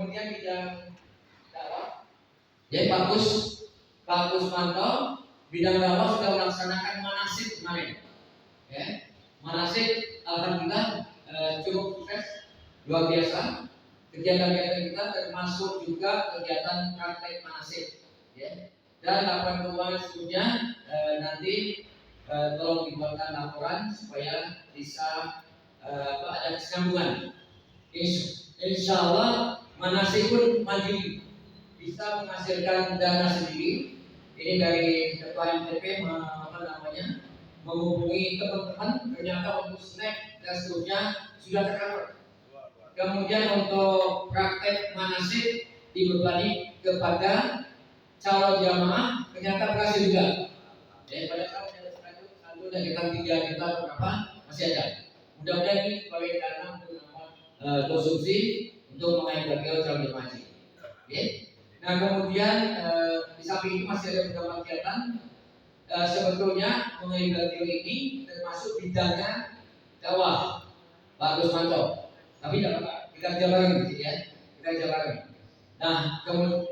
kemudian bidang dakwah. Jadi Pak Kusmanto bidang dakwah sudah melaksanakan manasik kemarin. Ya, manasik alhamdulillah cukup sukses, luar biasa. Kegiatan-kegiatan kita termasuk juga kegiatan praktek manasik. Ya. Dan laporan keuangan seterusnya nanti tolong dibuatkan laporan supaya bisa ada kesinambungan. Insya Allah manasik pun mandiri, bisa menghasilkan dana sendiri. Ini dari Ketua MTP menghubungi teman-teman, ternyata untuk snack dan seterusnya sudah tercover. Kemudian untuk praktek manasik dibebani kepada calon jamaah, ternyata berhasil juga. Jadi pada tahun yang satu dan kita 3 juta berapa masih ada. Mudah-mudahan ini sebagai dana untuk konsumsi untuk mengajar calon jemaah haji. Okay. Nah kemudian di samping itu masih ada beberapa kegiatan. Sebetulnya mengenai radio ini termasuk bidangnya dakwah Pak Kusmanto. Tapi tidak apa, kita jalan gitu ya. Kita jalan. Nah kemudian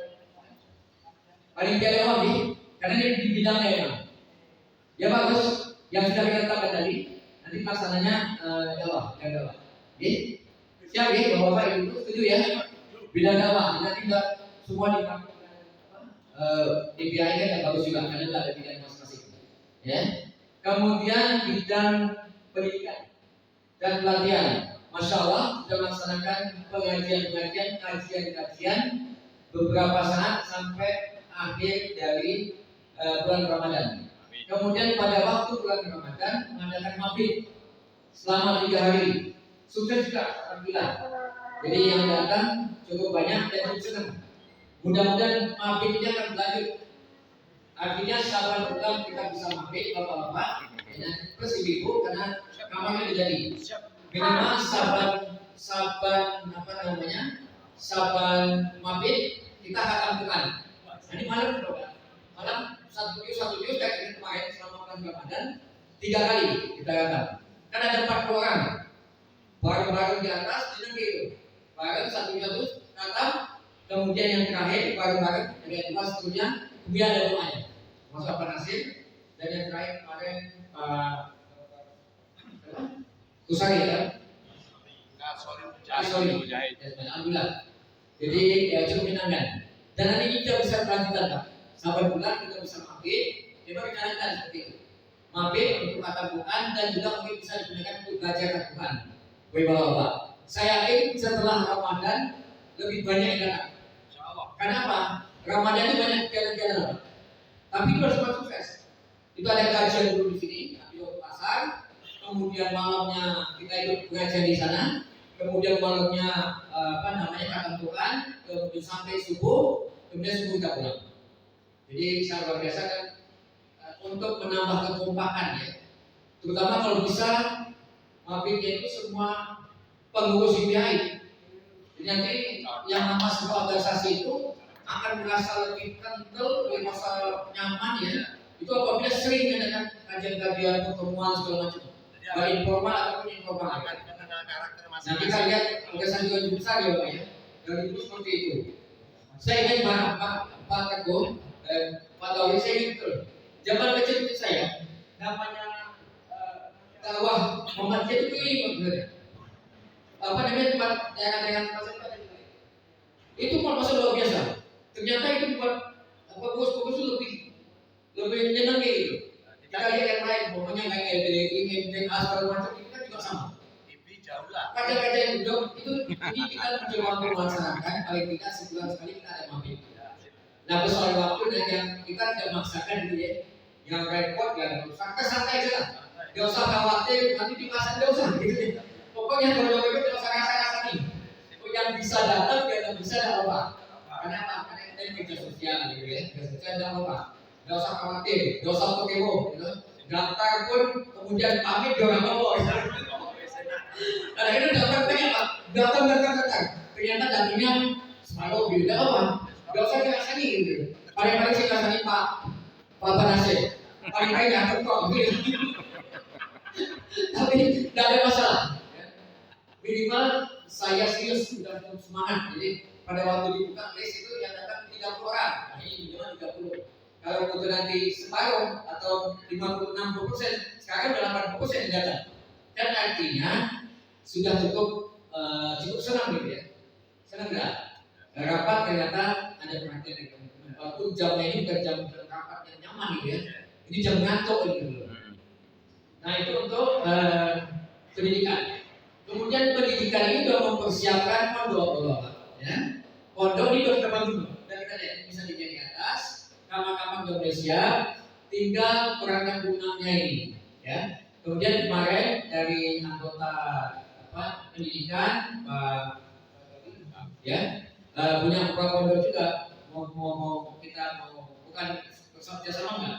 paling tidak dakwah nih, karena ini di bidangnya ya. Ya bagus, yang sudah kita tetapkan tadi, nanti pelaksananya dakwah. Oke. Siap ya, Bapak Ibu setuju ya? Bidang dakwah, nanti tidak semua di PI kan yang bagus juga, karena tidak ada bidang masing-masing. Ya. Kemudian bidang pendidikan dan pelatihan, Masya Allah sudah melaksanakan pengajian-pengajian, kajian-kajian beberapa saat sampai akhir dari bulan Ramadan. Kemudian pada waktu bulan Ramadan mengadakan mabit selama 3 hari. Sukses juga, alhamdulillah. Jadi yang datang cukup banyak dan cukup senang. Mudah-mudahan mabit ini akan berlanjut. Artinya sahabat bulan kita bisa mabit bapak-bapak plus ibu karena kamarnya jadi. Minimal saban mabit kita akan bukan. Ini malam satu juz kayak kemarin selama bulan Ramadan 3 kali kita datang. Kan ada 40 orang. Bareng-bareng di atas di negeri. Bareng satu datang. Kemudian yang terakhir bareng-bareng dari atas seterusnya. Kemudian ada doanya. Masuk Pak Nasir dan yang terakhir kemarin Kusari ya. Sorry. Alhamdulillah. Jadi ya cukup menyenangkan. Dan nanti kita bisa lanjutkan Pak. Sabar bulan kita bisa mabit. Kita rencanakan seperti itu. Mabit untuk Al-Quran dan juga mungkin bisa digunakan untuk belajar Al-Quran. Bapak-bapak, saya yakin setelah Ramadan lebih banyak yang datang. Kenapa? Ramadan itu banyak kegiatan-kegiatan, tapi itu harus sukses. Itu ada kajian dulu di sini, di pasar. Kemudian malamnya kita ikut pengajian di sana. Kemudian malamnya khatam Quran. Kemudian sampai subuh. Kemudian subuh kita pulang. Jadi sangat luar biasa kan untuk menambah kekompakan ya. Terutama kalau bisa mabitnya itu semua pengurus IPI. Jadi nanti yang masuk organisasi itu akan merasa lebih kental, lebih merasa nyaman ya. Itu apabila sering mengadakan kajian-kajian, pertemuan segala macam. Baik informal ataupun informal. Nanti kita lihat organisasi juga lebih besar ya Pak ya. Dari itu seperti itu. Saya ingin Pak Teguh Pak Tauri, saya ingin betul. Zaman kecil itu saya namanya dakwah Muhammadiyah itu ini tempat daerah-daerah itu masa luar biasa. Ternyata itu buat bagus lebih nyenang gitu. Kita lihat yang lain, pokoknya kayak LDI, MTA segala macam itu kan juga sama. Jauh lah. Kaca-kaca yang udah itu ini kita mencoba untuk melaksanakan paling tidak sebulan sekali kita ada mabit. Nah persoalan waktu dan yang kita tidak maksakan gitu ya. Yang repot ya, santai aja lah. Gak usah khawatir nanti di masa gak usah gitu ya. Pokoknya kalau itu tidak usah rasa-rasain. Yang bisa datang dia bisa ada apa? Kenapa? Karena kita ini kerja sosial gitu ya. Kerja sosial ada apa? Gak usah khawatir, gak usah kebo gitu. Daftar pun kemudian pamit dia nggak mau. Karena itu daftar banyak Pak. Daftar. Ternyata datinya selalu gitu. Gak apa? Gak usah dirasani gitu. Paling-paling sih rasanya Pak Nasir. Paling-paling nggak kok gitu. Tapi tidak ada masalah. Minimal saya serius sudah semangat. Jadi pada waktu dibuka les itu yang datang 30 orang. Nah, ini minimal 30. Kalau untuk nanti separuh atau 50-60%, sekarang udah 80% yang datang. Dan artinya sudah cukup senang gitu ya. Senang nggak? Rapat ternyata ada perhatian. Walaupun jamnya ini bukan jam rapat yang nyaman gitu ya. Ini jam ngantuk gitu. Nah itu untuk pendidikan. Kemudian pendidikan ini sudah mempersiapkan pondok, ya. Pondok ini sudah kita bangun. Dan kita lihat bisa dilihat di atas. Kamar-kamar sudah mulai siap. Tinggal perangkat lunaknya ini, ya. Kemudian kemarin dari anggota pendidikan, ya, punya beberapa pondok juga mau bukan bekerja sama enggak?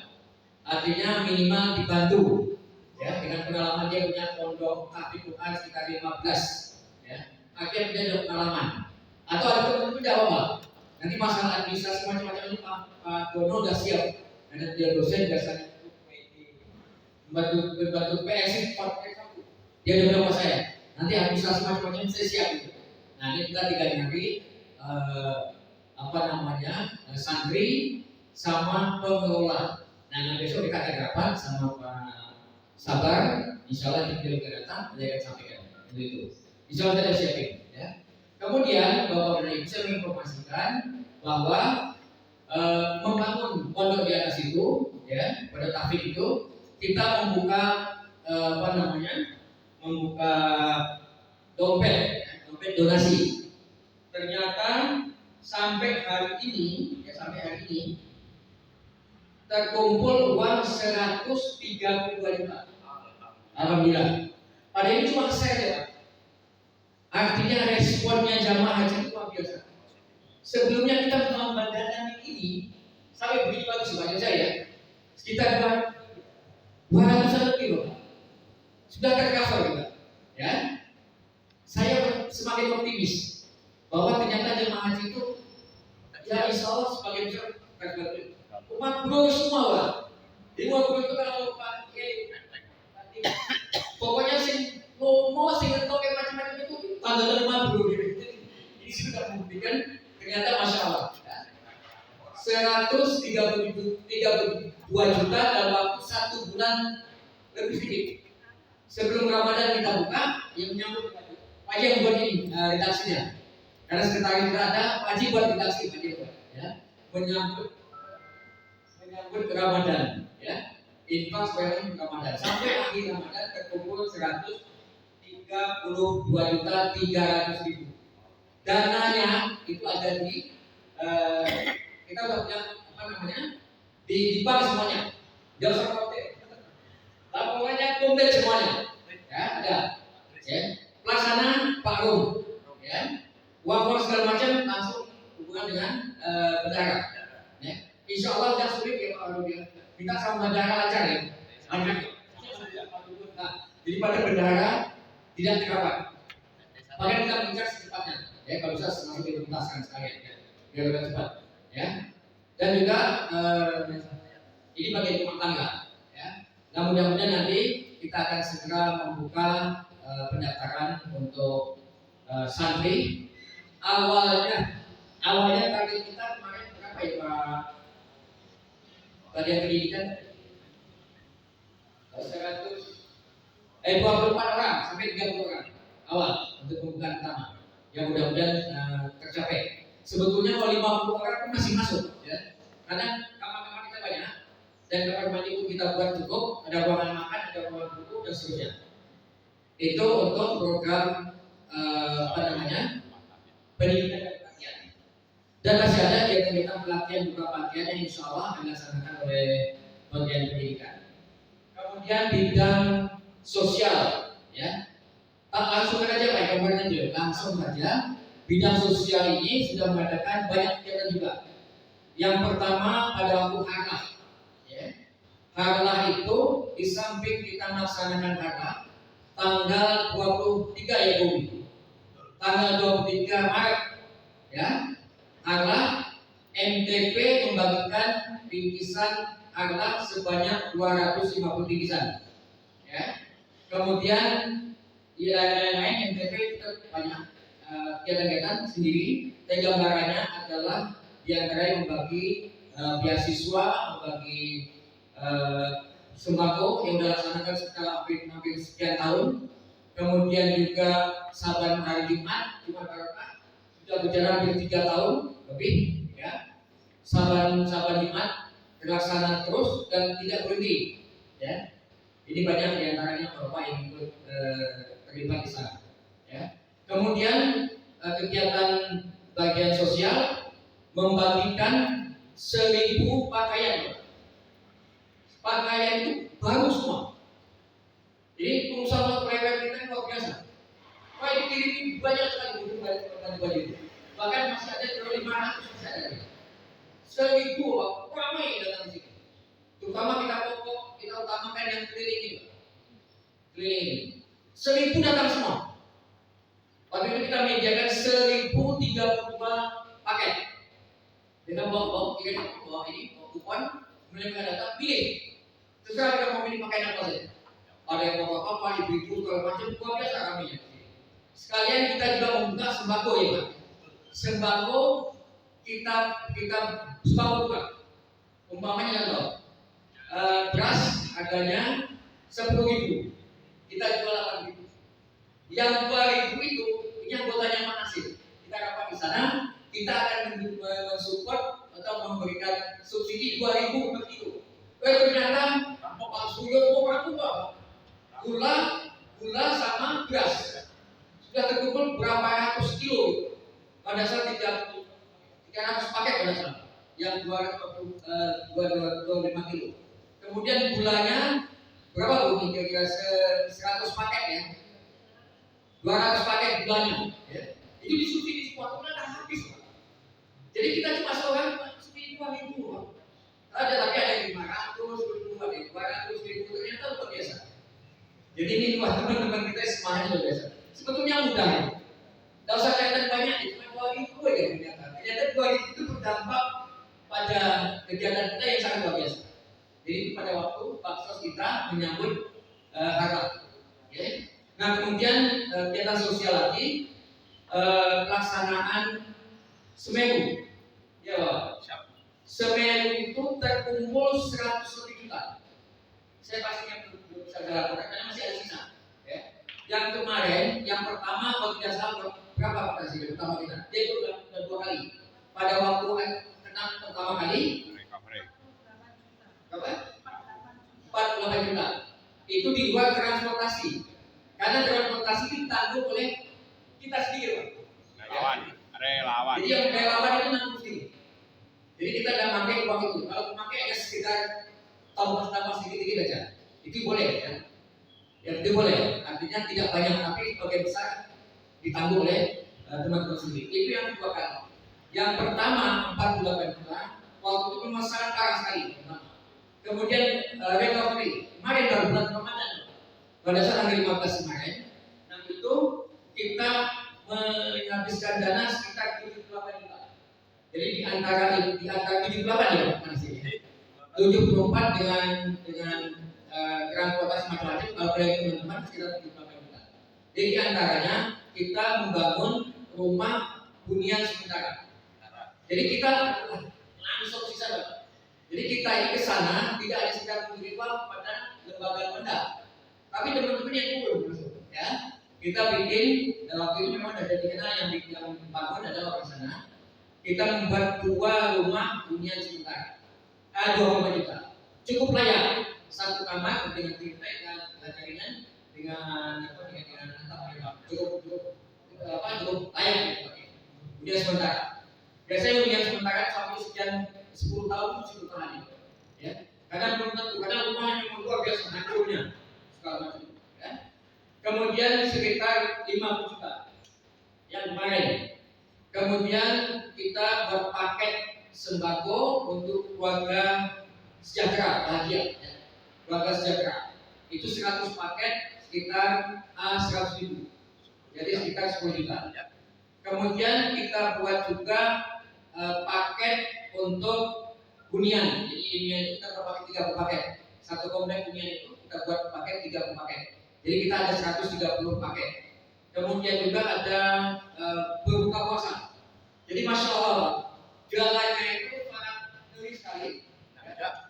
Artinya minimal dibantu, ya, dengan pengalaman dia punya pondok tahfiz Quran sekitar 15, ya. Akhirnya dia ada pengalaman. Atau ada teman tidak apa? Nanti masalah administrasi macam-macam ini Pak Dono sudah siap. Ada dia dosen biasanya membantu PS dia udah bilang saya. Nanti administrasi macam-macam saya siap. Nah ini kita tinggal nyari santri sama pengelola. Nah besok kita akan rapat sama Pak Sabar. Insya Allah kita datang, saya akan sampaikan itu. Insya Allah kita siapin. Ya. Kemudian Bapak dan Ibu saya menginformasikan bahwa membangun pondok di atas itu, ya, pada tahfiz itu kita membuka membuka dompet, ya, dompet donasi. Ternyata sampai hari ini terkumpul uang 132 juta. Alhamdulillah. Pada ini cuma saya ya, Pak. Artinya responnya jamaah haji luar biasa. Sebelumnya kita mendanani ini sampai begitu bagus sebanyak saya, sekitar 200 lebih loh. Sudah tercover kita, ya. Saya semakin optimis bahwa ternyata jemaah haji itu, ya insya Allah sebagai besar umat bro semua lah. Di umat bro itu kalau Pak Kiai pokoknya sih ngomong sih ngetok kayak macam-macam itu tanda umat bro. Ini sudah membuktikan ternyata masya Allah. 132 juta dalam waktu 1 bulan lebih sedikit. Sebelum Ramadan kita buka, yang menyambut Pak Haji yang buat ini redaksinya. Karena sekretaris kita ada, Pak Haji buat redaksi, Pak Haji buat, ya, menyambut Ramadan, ya, infak supaya Ramadan. Sampai akhir Ramadan terkumpul 132.300.000. Dananya itu ada di kita udah punya di bank semuanya, jauh sekali. Laporannya komplit semuanya, ya ada. Ya. Pelaksana Pak Rum, ya. Uang segala macam langsung hubungan dengan bendahara. Ya. Insya Allah tidak sulit ya Pak Rum ya. Kita sama bendahara lancar ya. Nah, jadi pada bendahara tidak terlambat. Makanya kita mengejar secepatnya. Ya kalau bisa langsung dituntaskan sekalian ya. Biar lebih cepat. Ya. Dan juga ini bagian rumah tangga. Nah mudah-mudahan nanti kita akan segera membuka pendaftaran untuk santri. Awalnya target kita kemarin berapa ya Pak? Tadi yang pendidikan 24 orang sampai 30 orang awal untuk pembukaan pertama. Yang mudah-mudahan tercapai. Sebetulnya kalau 50 orang pun masih masuk, ya. Karena kamar-kamar kita banyak. Dan kamar mandi pun kita buat cukup, ada ruangan makan, ada ruangan buku dan seterusnya. Itu untuk program pendidikan dan pelatihan. Dan masih ada kegiatan pelatihan buka pelatihan yang insya Allah akan dilaksanakan oleh bagian pendidikan. Kemudian bidang sosial, ya. Langsung aja Pak, gambaran aja, langsung saja. Bidang sosial ini sudah mengadakan banyak kegiatan juga. Yang pertama pada waktu harlah. Harlah itu di samping kita melaksanakan harlah tanggal 23 ya Bu. Tanggal 23 Maret ya. Harlah NTP membagikan bingkisan harlah sebanyak 250 bingkisan. Ya. Kemudian di lain-lain NTP itu banyak kegiatan-kegiatan sendiri. Dan gambarannya adalah diantara membagi beasiswa, membagi sembako yang sudah dilaksanakan setelah hampir sekian tahun. Kemudian juga saban hari Jumat Barokah sudah berjalan hampir 3 tahun lebih, ya. Saban Jumat terlaksana terus dan tidak berhenti, ya. Ini banyak diantaranya Bapak yang ikut terlibat di sana, ya. Kemudian kegiatan bagian sosial membagikan 1.000 pakaian. Pakaian itu baru semua. Jadi pengusaha prewed kita luar biasa. Wah, dikirim banyak sekali baju itu. Bahkan masih ada 500 masih ada. 1.000 ramai datang di sini. Terutama kita utamakan yang keliling ini. Keliling ini. 1.000 datang semua. Waktu itu kita menyediakan 1.032 paket. Kita bawa ini, kupon, kemudian kita datang pilih. Terserah kita mau pilih pakaian apa saja. Ada yang mau apa, ibu-ibu, segala macam, luar biasa kami. Sekalian kita juga membuka sembako, ya Pak. Sembako kita sembako buka. Umpamanya contoh, beras harganya 10.000, kita jual 8.000. Yang 2.000 itu, ini anggotanya mana sih? Kita dapat di sana, kita akan mensupport atau memberikan subsidi 2.000 per kilo. Ternyata Pak Suryo orang tua gula sama beras sudah terkumpul berapa ratus kilo pada saat 300 paket pada saat yang 225 kilo. Kemudian gulanya berapa Bu? Kira-kira 100 paket ya, 200 paket gulanya ya. Itu disubsidi semua, kemudian habis Pak. Jadi kita cuma seorang subsidi 2.000. Ada lagi ada yang 500, 1.000, ada yang 200, 1.000, ternyata luar biasa. Jadi ini buat teman-teman kita semuanya luar biasa. Sebetulnya mudah ya. Tidak usah kelihatan banyak, cuma 2.000 aja ternyata. Ternyata 2.000 itu berdampak pada kegiatan kita yang sangat luar biasa. Jadi pada waktu baksos kita menyambut harap. Okay. Nah kemudian kegiatan sosial lagi, pelaksanaan Semeru. Ya Pak. Semeru itu terkumpul 100 lebih juta. Saya pastinya belum bisa laporkan karena masih ada sisa. Ya. Yang kemarin, yang pertama kalau tidak salah berapa Pak Presiden pertama kita? Dia itu sudah 2 kali. Pada waktu kena pertama kali, berapa? 48 juta. Itu di luar transportasi. Karena transportasi ditanggung oleh kita sendiri, Pak. Relawan. Jadi yang relawan itu nanggung sendiri. Jadi kita tidak pakai uang itu. Kalau memakai hanya sekitar tambah sedikit-sedikit aja. Itu boleh ya. Ya itu boleh. Artinya tidak banyak tapi sebagian besar ditanggung oleh teman-teman sendiri. Itu yang kedua kali. Yang pertama 48 juta. Waktu itu memang sangat parah sekali. Kemudian recovery. Kemarin baru bulan Ramadan. Pada saat tanggal 15 kemarin. Nah itu kita menghabiskan dana sekitar 78 juta. Jadi di antara 78 ya Pak sini. 74 dengan transportasi macam-macam. Kalau proyek teman-teman sekitar 78 juta. Jadi di antaranya kita membangun rumah hunian sementara. Jadi kita langsung sisa Pak. Jadi kita ini ke sana tidak hanya sekedar memberi uang pada lembaga pendak, tapi teman-teman yang turun ya. Kita bikin waktu itu memang ada dikenal yang bangun adalah orang sana. Kita membuat 2 rumah hunian sementara. 2 juta. Cukup layak. 1 kamar dengan triplek dan jaringan dengan atap cukup layak dipakai. Hunian sementara. Biasanya hunian sementara sampai sekian 10 tahun cukup tahan ya. Karena belum tentu, karena rumahnya yang luar biasa hancurnya segala macam ya. Kemudian sekitar 50 juta yang kemarin. Kemudian kita berpaket sembako untuk keluarga sejahtera bahagia ya. Keluarga sejahtera itu 100 paket sekitar 100 ribu, jadi sekitar 10 juta. Kemudian kita buat juga paket untuk hunian. Jadi hunian kita berpakai 3 paket. 1 komplek hunian itu kita buat paket 3 paket. Jadi kita ada 130 paket. kemudian juga ada berbuka puasa. Jadi masya Allah, jalannya itu sangat ngeri sekali.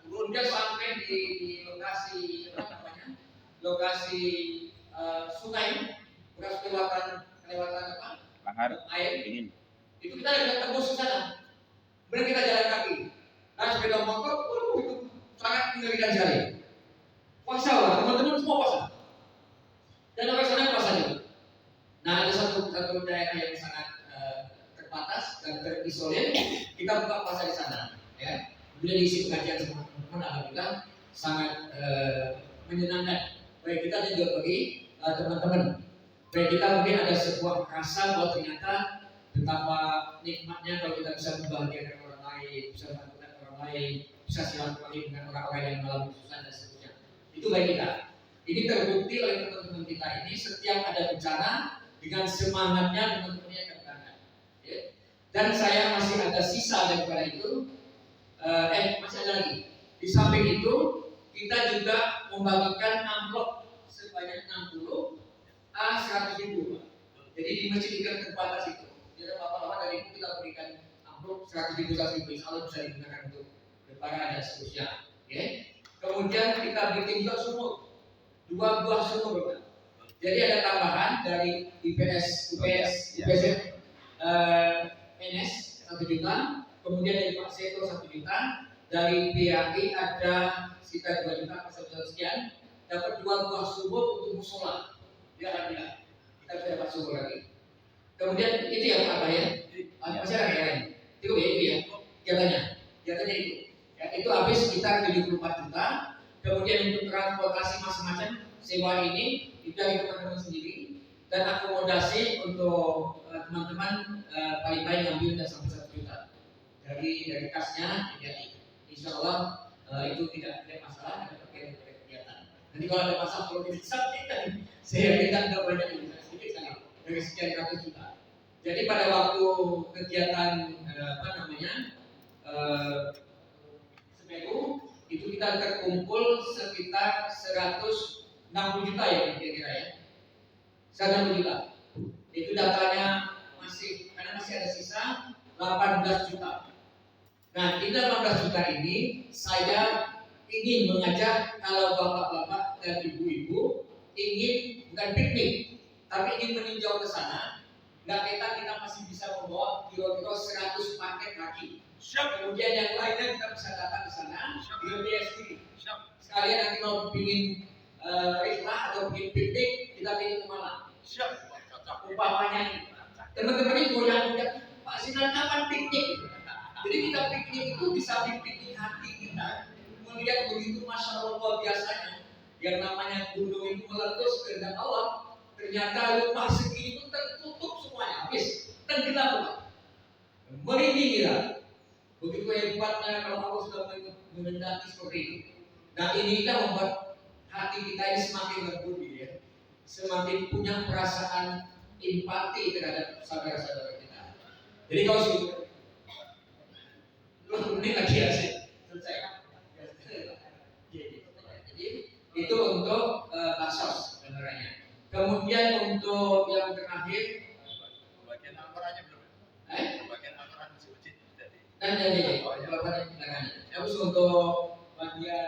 Kemudian sampai di lokasi apa namanya, lokasi sungai, bekas kelewatan apa? Lahar Air. dingin. Itu kita tidak tembus ke sana. Kemudian kita jalan kaki. Nah sepeda motor, itu sangat mengerikan sekali. Puasa lah, teman-teman semua puasa. Dan orang sana puasa juga. Nah ada satu daerah yang sangat terbatas dan terisolir, kita buka puasa di sana. Ya. Kemudian diisi pengajian sama teman-teman, alhamdulillah sangat menyenangkan. Baik kita dan juga bagi teman-teman. Baik kita mungkin ada sebuah rasa bahwa ternyata betapa nikmatnya kalau kita bisa membahagiakan orang lain, bisa membantu orang lain, bisa silaturahmi dengan orang-orang yang mengalami kesusahan dan seterusnya. Itu baik kita. Ini terbukti oleh teman-teman kita ini setiap ada bencana dengan semangatnya teman-teman yang berangkat. Ya. Dan saya masih ada sisa daripada itu. Masih ada lagi. Di samping itu kita juga membagikan amplop sebanyak 60 100.000. Jadi di masjid kita terbatas itu. Jadi apa-apa dari itu kita berikan amplop 100.000 insya Allah bisa digunakan untuk lebaran dan seterusnya. Okay. Kemudian kita bikin juga sumur, 2 buah sumur. Jadi ada tambahan dari UPS NS 1 juta, kemudian dari Pak Seto 1 juta, dari PAI ada sekitar 2 juta per sekian, dapat 2 buah sumur untuk musola. Ya alhamdulillah, kita bisa dapat sumur lagi. Kemudian itu ya apa ya? Masih ada yang lain. Itu ya, jatahnya itu. Ya, itu habis sekitar 74 juta. Kemudian untuk transportasi macam-macam sewa ini itu dari teman-teman sendiri, dan akomodasi untuk teman-teman paling-paling ngambil dan sampai 1 juta dari kasnya. Jadi insya Allah itu tidak masalah, ada terkait dengan kegiatan. Nanti kalau ada masalah kalau tidak sampaikan, saya minta tidak banyak sedikit sekali dari sekian ratus juta. Jadi pada waktu kegiatan Semeru itu kita terkumpul sekitar 160 juta ya kira-kira ya. 160 juta. Itu datanya karena masih ada sisa 18 juta. Nah, di 18 juta ini saya ingin mengajak kalau bapak-bapak dan ibu-ibu ingin bukan piknik, tapi ingin meninjau ke sana. Nggak kita masih bisa membawa kira-kira 100 paket kaki. Kemudian yang lainnya kita bisa datang ke sana dengan biaya sendiri. Sekalian nanti mau bikin rihlah atau bikin piknik, kita pilih kemana? Umpamanya teman-teman ini goyang-goyang, Pak Sinan kapan piknik? Jadi kita piknik itu bisa piknik hati kita, melihat begitu masya Allah luar biasanya. Yang namanya gunung itu meletus kehendak Allah, ternyata lepas segini itu tertutup semuanya, habis tenggelam, merinding kita. Begitu hebatnya kalau Allah sudah mengendaki seperti itu. Nah ini kita membuat hati kita ini semakin lembut ya, semakin punya perasaan empati terhadap saudara-saudara kita. Jadi kalau ini lagi ya selesai. Jadi itu untuk baksos sebenarnya. Kemudian untuk yang terakhir, bagian anggarannya belum. Bagian anggaran masih wajib jadi. Jadi terus untuk bagian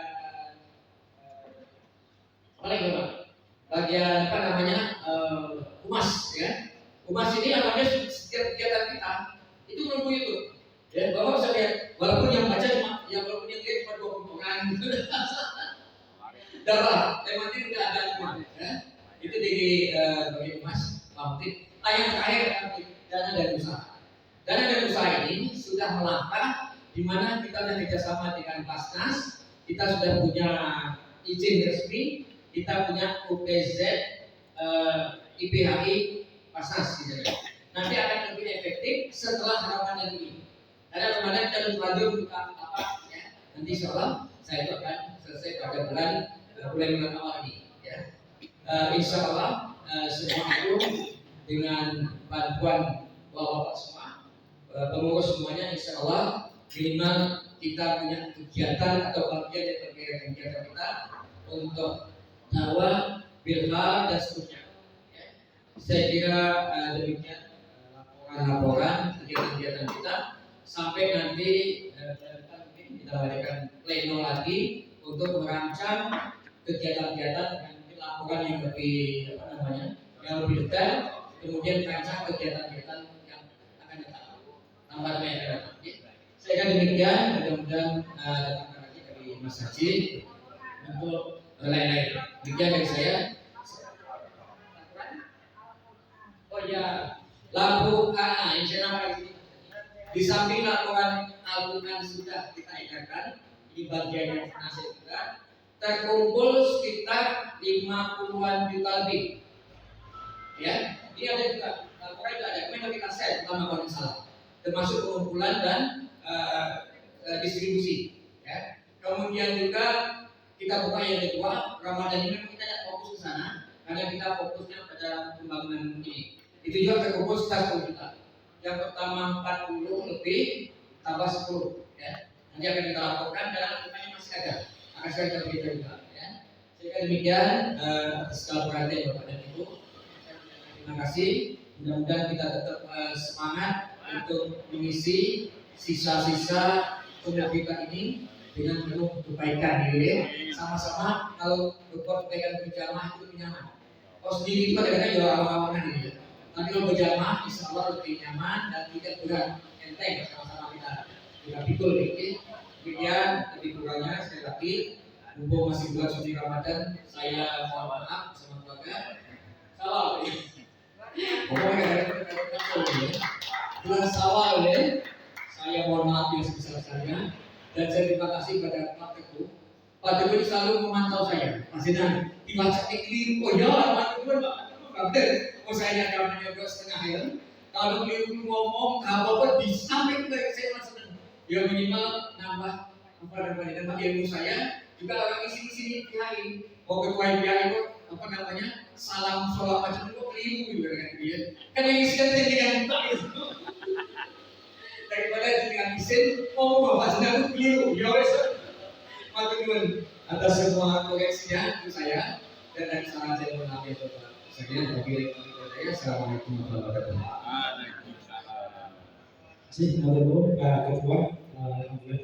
bagian apa namanya humas ya. Humas ini namanya setiap kegiatan kita itu menunggu itu. Ya, Bapak bisa lihat, walaupun yang baca walaupun yang lihat cuma 20 orang gitu. Dapat, yang penting tidak ada ya. Itu di bagian humas, Bangkit. Yang terakhir dana dan usaha. Dana dan usaha ini sudah melangkah di mana kita sudah kerjasama dengan Basnas, kita sudah punya izin resmi, kita punya UPZ, IPHI, Basnas gitu. Nanti akan lebih efektif setelah Ramadan ini. Karena Ramadan kita lanjut buka apa ya. Nanti insyaallah saya itu akan selesai pada bulan awal ini ya. Insyaallah semua itu dengan bantuan bapak semua pengurus semuanya, insyaallah minimal kita punya kegiatan atau bagian dari kegiatan kita untuk dakwah, bilhal dan seterusnya. Ya. Saya kira demikian laporan kegiatan-kegiatan kita sampai nanti mungkin kita adakan pleno lagi untuk merancang kegiatan-kegiatan dengan mungkin laporan yang lebih yang lebih detail, kemudian merancang kegiatan-kegiatan yang akan datang tambah yang akan datang. Saya kira demikian, mudah-mudahan datang lagi dari Mas Haji untuk lain-lain. Demikian dari saya. Oh ya, lampu yang saya namakan di samping laporan Al-Quran sudah kita edarkan, di bagian yang nasib juga terkumpul sekitar 50-an juta lebih. Ya, ini ada juga laporan juga ada. Kemudian kita set pertama kalau salah, termasuk pengumpulan dan distribusi. Ya. Kemudian juga kita buka yang kedua, Ramadan ini kita tidak fokus ke sana, karena kita fokusnya pada pembangunan ini. Itu juga terkumpul sekitar 10 juta. Yang pertama 40 lebih tambah 10 ya. Nanti akan kita laporkan dan laporannya masih ada. Akan saya cerita juga ya. Saya kira demikian atas segala perhatian Bapak dan Ibu. Terima kasih. Mudah-mudahan kita tetap semangat untuk mengisi sisa-sisa umur kita ini dengan penuh kebaikan ya. Sama-sama kalau berbuat kebaikan berjamaah itu nyaman. Kalau sendiri itu kadang-kadang juga awal-awalan gitu ya. Tapi kalau berjamaah, insya Allah lebih nyaman dan tidak berat, enteng sama-sama kita pikul ini. Demikian lebih kurangnya sekali lagi, mumpung masih bulan suci Ramadan, saya mohon maaf sama keluarga. Salam. Pokoknya kadang-kadang bulan Syawal ya, saya mohon maaf yang sebesar-besarnya dan saya terima kasih pada Pak Teguh. Pak Teguh selalu memantau saya. Maksudnya dibaca keliru, oh ya Pak Teguh benar. Oh saya namanya juga setengah ya. Kalau beliau ngomong apa disampaikan dari saya langsung. Ya minimal nambah nambah ilmu saya. Juga orang isi kiai. Mau ketua kiai itu salam sholat macam itu keliru juga dengan dia. Kan yang isi kan dengan buka itu. Daripada dengan isin mau bapak sedang keliru. Ya wes. Matur atas semua koreksinya itu saya dan dari sana saya mengambil itu. Sekian bagi saya. Assalamualaikum warahmatullahi wabarakatuh. Waalaikumsalam. Terima kasih, Ketua. Alhamdulillah.